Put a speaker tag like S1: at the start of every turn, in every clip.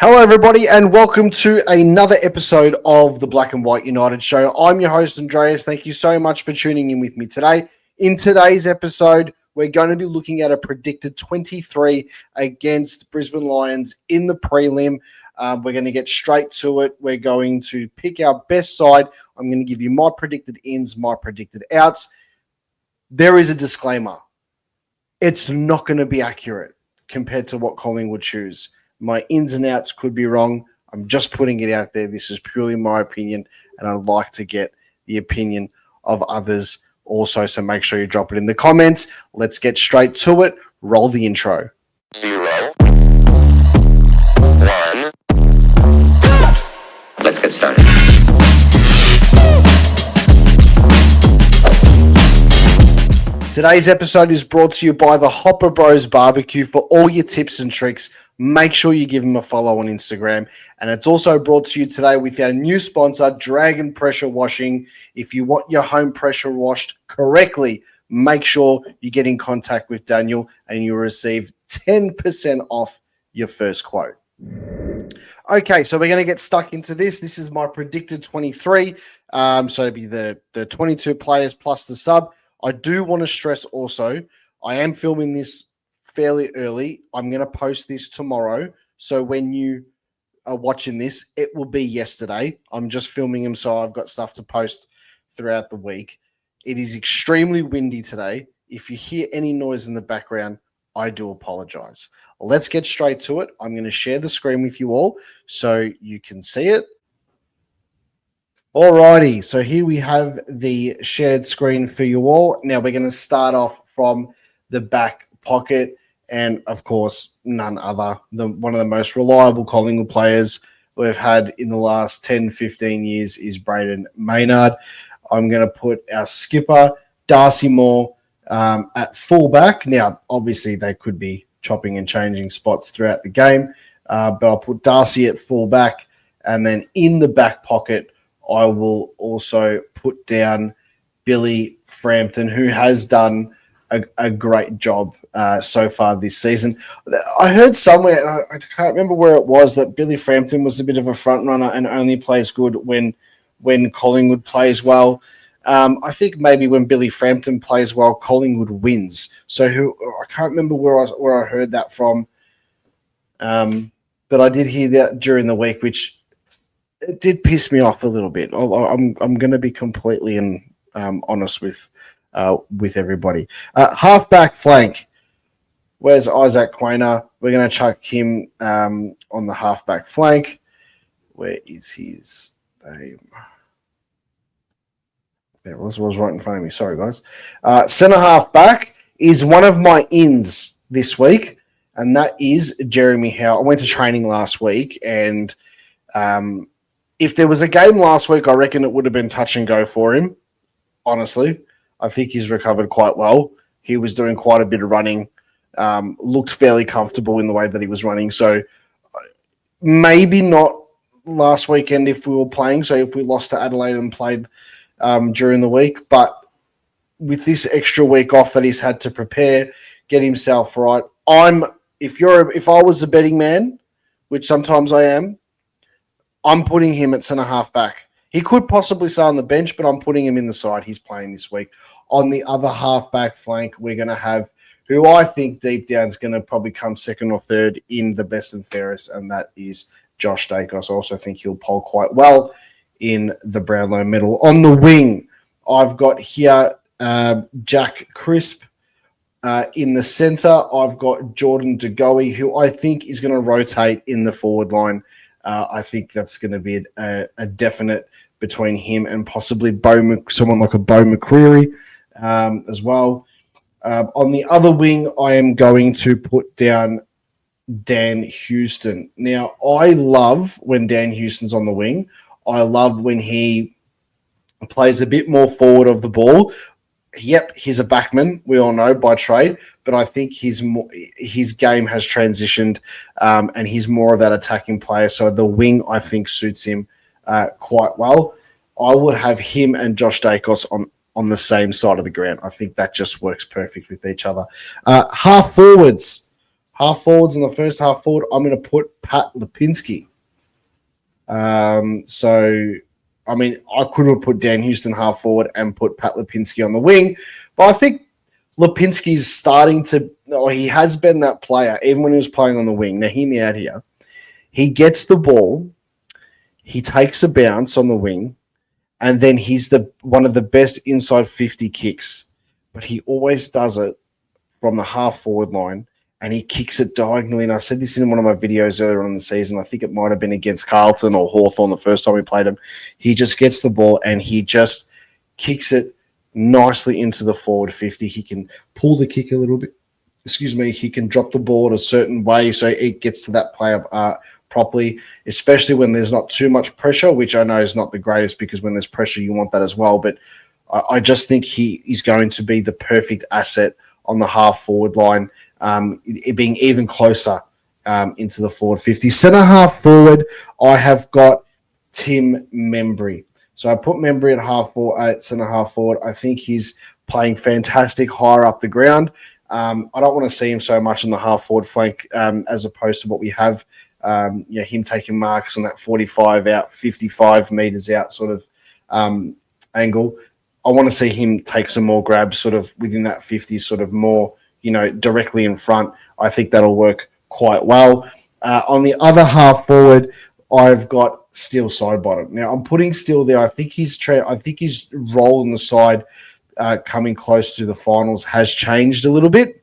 S1: Hello, everybody, and welcome to another episode of the Black and White United Show. I'm your host, Andreas. Thank you so much for tuning in with me today. In today's episode, we're going to be looking at a predicted 23 against Brisbane Lions in the prelim. We're going to get straight to it. We're going to pick our best side. I'm going to give you my predicted ins, my predicted outs. There is a disclaimer. It's not going to be accurate compared to what Collingwood choose. My ins and outs could be wrong. I'm just putting it out there. This is purely my opinion, and I'd like to get the opinion of others also. So make sure you drop it in the comments. Let's get straight to it. Roll the intro.
S2: 0, 1. Let's get started.
S1: Today's episode is brought to you by the Hopper Bros Barbecue. For all your tips and tricks, make sure you give them a follow on Instagram. And it's also brought to you today with our new sponsor, Dragon Pressure Washing. If you want your home pressure washed correctly, make sure you get in contact with Daniel and you'll receive 10% off your first quote. Okay, so we're going to get stuck into this. This is my predicted 23. So it'll be the 22 players plus the sub. I do want to stress also, I am filming this fairly early. I'm going to post this tomorrow. So when you are watching this, it will be yesterday. I'm just filming them, so I've got stuff to post throughout the week. It is extremely windy today. If you hear any noise in the background, I do apologize. Let's get straight to it. I'm going to share the screen with you all so you can see it. Alrighty, so here we have the shared screen for you all. Now we're going to start off from the back pocket, and of course, none other than one of the most reliable Collingwood players we've had in the last 10, 15 years is Braden Maynard. I'm going to put our skipper, Darcy Moore, at fullback. Now, obviously, they could be chopping and changing spots throughout the game, but I'll put Darcy at fullback, and then in the back pocket, I will also put down Billy Frampton, who has done a great job so far this season. I heard somewhere, I can't remember where it was, that Billy Frampton was a bit of a front runner and only plays good when Collingwood plays well. I think maybe when Billy Frampton plays well, Collingwood wins. So I can't remember where I heard that from, but I did hear that during the week, which it did piss me off a little bit. I'm going to be completely honest with everybody. Halfback flank. Where's Isaac Quainer? We're going to chuck him on the halfback flank. Where is his name? There it was right in front of me. Sorry, guys. Centre halfback is one of my ins this week, and that is Jeremy Howe. I went to training last week, and if there was a game last week, I reckon it would have been touch and go for him. Honestly, I think he's recovered quite well. He was doing quite a bit of running, looked fairly comfortable in the way that he was running. So maybe not last weekend if we were playing. So if we lost to Adelaide and played during the week, but with this extra week off that he's had to prepare, get himself right. If I was a betting man, which sometimes I am, I'm putting him at centre half back. He could possibly stay on the bench, but I'm putting him in the side. He's playing this week. On the other half back flank, we're going to have who I think deep down is going to probably come second or third in the best and fairest, and that is Josh Dacos. I also think he'll poll quite well in the Brownlow medal. On the wing, I've got here Jack Crisp. In the centre, I've got Jordan De Goey, who I think is going to rotate in the forward line. I think that's going to be a definite between him and possibly someone like a Bo McCreary as well. On the other wing, I am going to put down Dan Houston. Now, I love when Dan Houston's on the wing. I love when he plays a bit more forward of the ball. Yep, he's a backman, we all know, by trade, but I think his game has transitioned and he's more of that attacking player. So the wing, I think, suits him quite well. I would have him and Josh Dacos on the same side of the ground. I think that just works perfect with each other. Half forwards, Half forwards in the first half forward, I'm going to put Pat Lipinski. I mean, I could have put Dan Houston half forward and put Pat Lipinski on the wing, but I think Lipinski's starting to, or he has been that player, even when he was playing on the wing. Now, hear me out here. He gets the ball, he takes a bounce on the wing, and then he's one of the best inside 50 kicks. But he always does it from the half forward line, and he kicks it diagonally. And I said this in one of my videos earlier on in the season. I think it might have been against Carlton or Hawthorn the first time we played him. He just gets the ball and he just kicks it nicely into the forward 50. He can pull the kick a little bit. He can drop the ball a certain way so it gets to that player properly, especially when there's not too much pressure, which I know is not the greatest because when there's pressure, you want that as well. But I just think he is going to be the perfect asset on the half forward line, it being even closer into the forward 50. Centre half forward, I have got Tim Membry. So I put Membry at centre half forward. I think he's playing fantastic higher up the ground. I don't want to see him so much on the half forward flank as opposed to what we have. Him taking marks on that 45 out, 55 meters out sort of angle. I want to see him take some more grabs sort of within that 50, sort of more, directly in front. I think that'll work quite well. On the other half forward, I've got Steele Sidebottom. Now, I'm putting Steele there. I think his role in the side coming close to the finals has changed a little bit.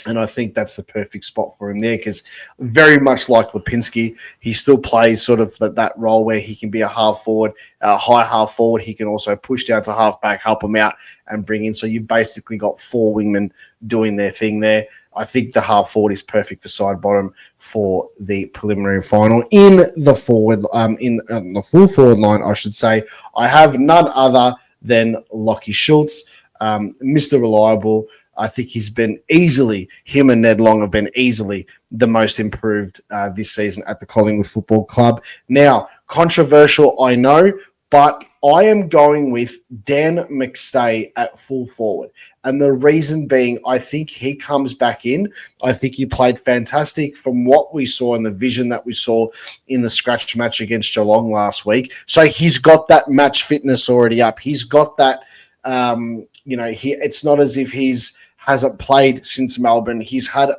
S1: And I think that's the perfect spot for him there because very much like Lipinski, he still plays sort of that role where he can be a half forward, a high half forward. He can also push down to half back, help him out and bring in. So you've basically got four wingmen doing their thing there. I think the half forward is perfect for Sidebottom for the preliminary final. In the forward, in the full forward line, I should say, I have none other than Lockie Schultz, Mr. Reliable. I think him and Ned Long have been easily the most improved this season at the Collingwood Football Club. Now, controversial, I know, but I am going with Dan McStay at full forward. And the reason being, I think he comes back in. I think he played fantastic from what we saw in the vision that we saw in the scratch match against Geelong last week. So he's got that match fitness already up. He's got that, it's not as if hasn't played since Melbourne. He's had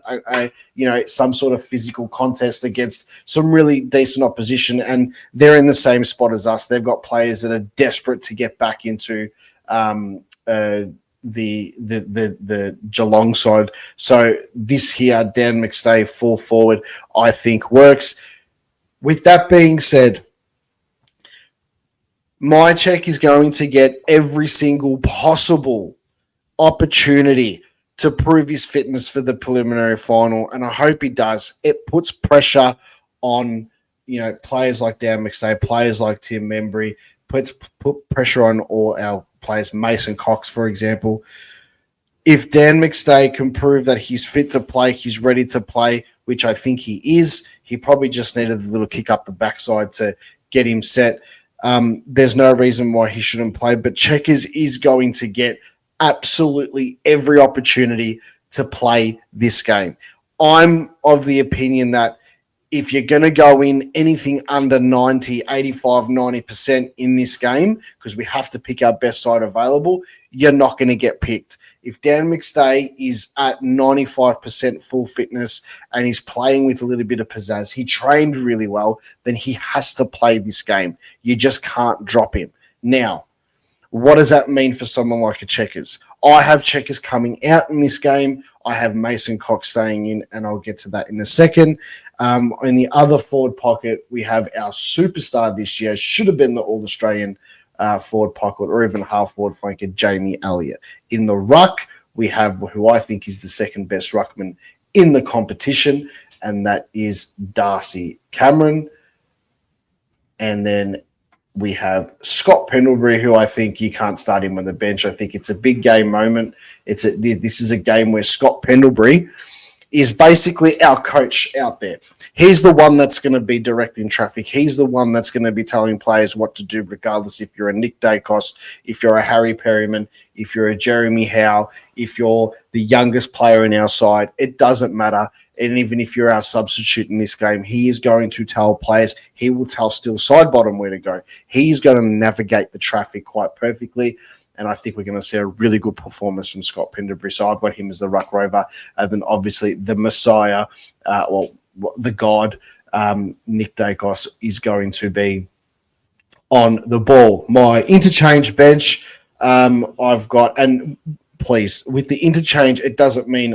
S1: some sort of physical contest against some really decent opposition, and they're in the same spot as us. They've got players that are desperate to get back into the Geelong side. So this here, Dan McStay, full forward, I think works. With that being said, my check is going to get every single possible opportunity to prove his fitness for the preliminary final, and I hope he does. It puts pressure on, players like Dan McStay, players like Tim Membry, put pressure on all our players, Mason Cox, for example. If Dan McStay can prove that he's fit to play, he's ready to play, which I think he is, he probably just needed a little kick up the backside to get him set. There's no reason why he shouldn't play, but Checkers is going to get absolutely every opportunity to play this game. I'm of the opinion that if you're going to go in anything under 90, 85, 90% in this game, because we have to pick our best side available, you're not going to get picked. If Dan McStay is at 95% full fitness and he's playing with a little bit of pizzazz, he trained really well, then he has to play this game. You just can't drop him. Now, what does that mean for someone like a Checkers? I have Checkers coming out in this game. I have Mason Cox staying in, and I'll get to that in a second. In the other forward pocket, we have our superstar this year, should have been the All-Australian forward pocket or even half-forward flanker, Jamie Elliott. In the ruck, we have who I think is the second best ruckman in the competition, and that is Darcy Cameron. And then we have Scott Pendlebury, who I think you can't start him on the bench. I think it's a big game moment. This is a game where Scott Pendlebury is basically our coach out there. He's the one that's going to be directing traffic. He's the one that's going to be telling players what to do, regardless if you're a Nick Dacos, if you're a Harry Perryman, if you're a Jeremy Howe, if you're the youngest player in our side. It doesn't matter. And even if you're our substitute in this game, he is going to tell players. He will tell Steel Sidebottom where to go. He's going to navigate the traffic quite perfectly. And I think we're going to see a really good performance from Scott Pendlebury. So I've got him as the ruck rover. And then obviously the Messiah, the God, Nick Dacos, is going to be on the ball. My interchange bench, I've got, and please, with the interchange, it doesn't mean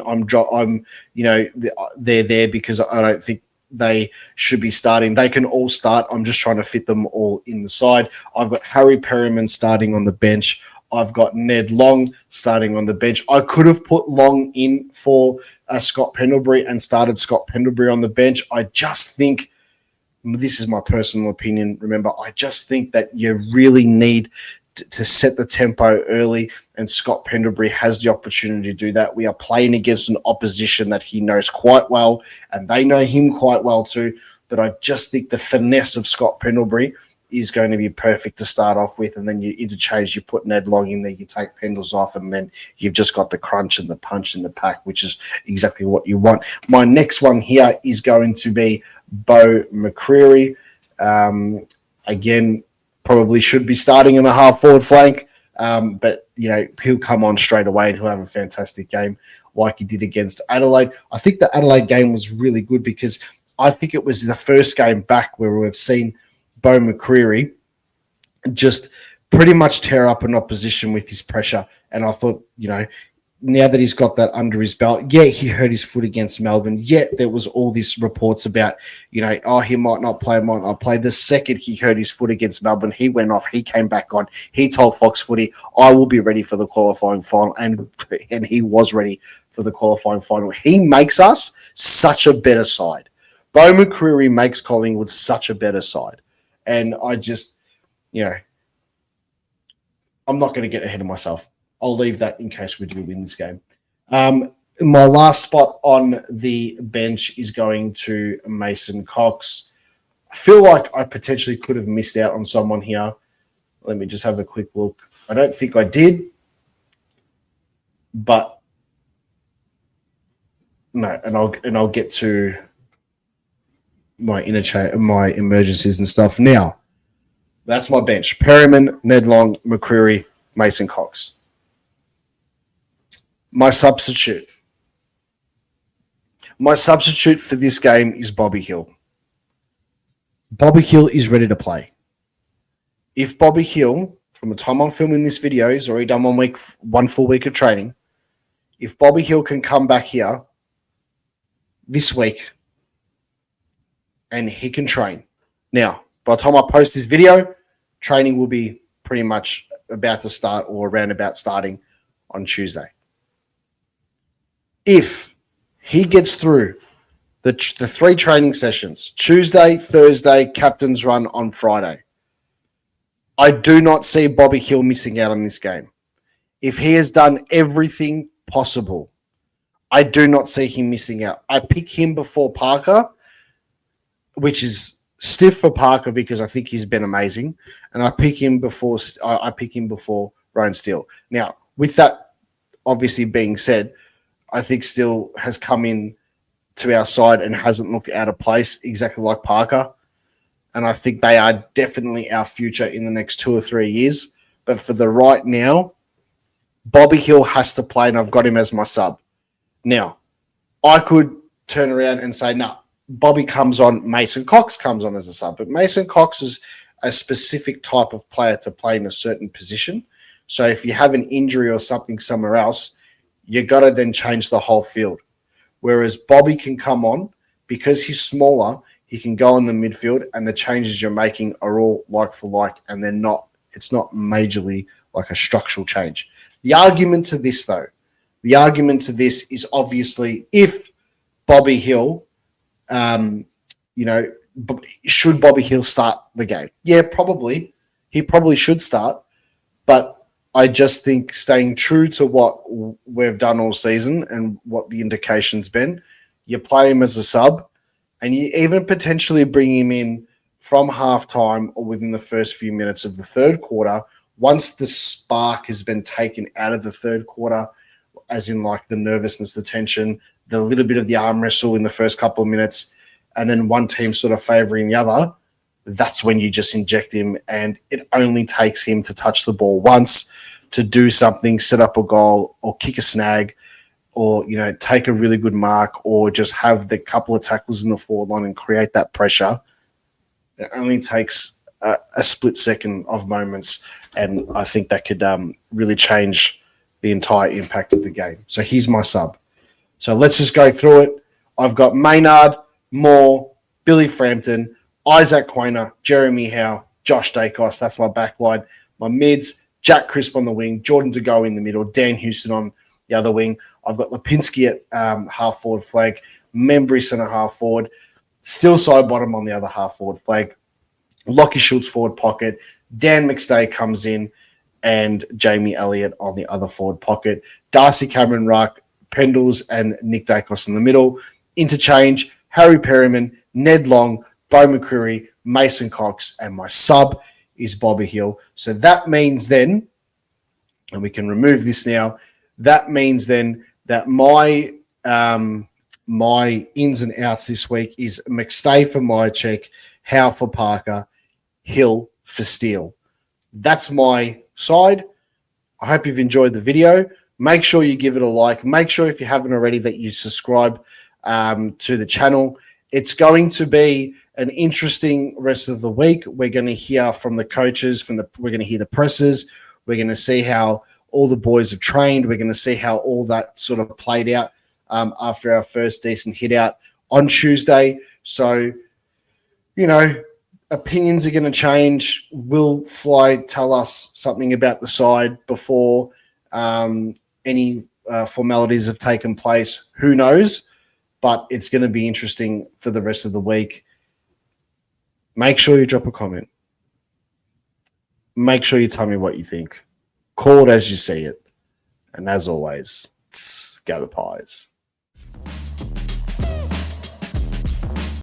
S1: they're there because I don't think they should be starting. They can all start. I'm just trying to fit them all in the side. I've got Harry Perryman starting on the bench. I've got Ned Long starting on the bench. I could have put Long in for Scott Pendlebury and started Scott Pendlebury on the bench. I just think, this is my personal opinion, remember, I just think that you really need to set the tempo early, and Scott Pendlebury has the opportunity to do that. We are playing against an opposition that he knows quite well, and they know him quite well too, but I just think the finesse of Scott Pendlebury is going to be perfect to start off with, and then you interchange, you put Ned Long in there, you take Pendles off, and then you've just got the crunch and the punch in the pack, which is exactly what you want. My next one here is going to be Bo McCreary. Again, probably should be starting in the half-forward flank, but he'll come on straight away and he'll have a fantastic game like he did against Adelaide. I think the Adelaide game was really good because I think it was the first game back where we've seen Bo McCreary just pretty much tear up an opposition with his pressure. And I thought, now that he's got that under his belt, he hurt his foot against Melbourne. Yet there was all these reports about, he might not play. The second he hurt his foot against Melbourne, he went off. He came back on. He told Fox Footy, I will be ready for the qualifying final. And he was ready for the qualifying final. He makes us such a better side. Bo McCreary makes Collingwood such a better side. And I just, I'm not going to get ahead of myself. I'll leave that in case we do win this game. My last spot on the bench is going to Mason Cox. I feel like I potentially could have missed out on someone here. Let me just have a quick look. I don't think I did. But no, and I'll get to my emergencies and stuff. Now, that's my bench. Perryman, Ned Long, McCreary, Mason Cox. My substitute for this game is Bobby Hill. Bobby Hill is ready to play. If Bobby Hill, from the time I'm filming this video, he's already done 1 full week of training. If Bobby Hill can come back here this week and he can train. Now, by the time I post this video, training will be pretty much about to start or around about starting on Tuesday. If he gets through the 3 training sessions, Tuesday, Thursday, captain's run on Friday, I do not see Bobby Hill missing out on this game. If he has done everything possible, I do not see him missing out. I pick him before Parker, which is stiff for Parker because I think he's been amazing, and I pick him before Ryan Steele. Now, with that obviously being said, I think Steele has come in to our side and hasn't looked out of place, exactly like Parker. And I think they are definitely our future in the next 2 or 3 years. But for the right now, Bobby Hill has to play, and I've got him as my sub. Now, I could turn around and say, no, Bobby comes on, Mason Cox comes on as a sub. But Mason Cox is a specific type of player to play in a certain position. So if you have an injury or something somewhere else, you got to then change the whole field. Whereas Bobby can come on, because he's smaller, he can go in the midfield, and the changes you're making are all like for like, and it's not majorly like a structural change. The argument to this is obviously if Bobby Hill, should Bobby Hill start the game? Yeah, probably. He probably should start, but I just think staying true to what we've done all season and what the indication's been, you play him as a sub, and you even potentially bring him in from halftime or within the first few minutes of the third quarter, once the spark has been taken out of the third quarter, as in like the nervousness, the tension, the little bit of the arm wrestle in the first couple of minutes, and then one team sort of favoring the other, that's when you just inject him, and it only takes him to touch the ball once, to do something, set up a goal or kick a snag, or take a really good mark, or just have the couple of tackles in the forward line and create that pressure. It only takes a split second of moments, and I think that could really change the entire impact of the game. So here's my sub. So let's just go through it. I've got Maynard, Moore, Billy Frampton, Isaac Quainer, Jeremy Howe, Josh Dacos. That's my back line. My mids, Jack Crisp on the wing, Jordan De Go in the middle, Dan Houston on the other wing. I've got Lipinski at half forward flank, Membry centre half forward, still side bottom on the other half forward flank, Lockie Schultz forward pocket, Dan McStay comes in, and Jamie Elliott on the other forward pocket. Darcy Cameron Ruck, Pendles, and Nick Dacos in the middle. Interchange, Harry Perryman, Ned Long, Bo McCreary, Mason Cox, and my sub is Bobby Hill. So that means then, and we can remove this now, that means then that my my ins and outs this week is McStay for Myercheck, Howe for Parker, Hill for Steele. That's my side. I hope you've enjoyed the video. Make sure you give it a like. Make sure, if you haven't already, that you subscribe to the channel. It's going to be an interesting rest of the week. We're going to hear from the coaches, we're going to hear the pressers. We're going to see how all the boys have trained. We're going to see how all that sort of played out after our first decent hit out on Tuesday. So, opinions are going to change. Will Fly tell us something about the side before any formalities have taken place? Who knows? But it's going to be interesting for the rest of the week. Make sure you drop a comment. Make sure you tell me what you think. Call it as you see it. And as always, go the Pies.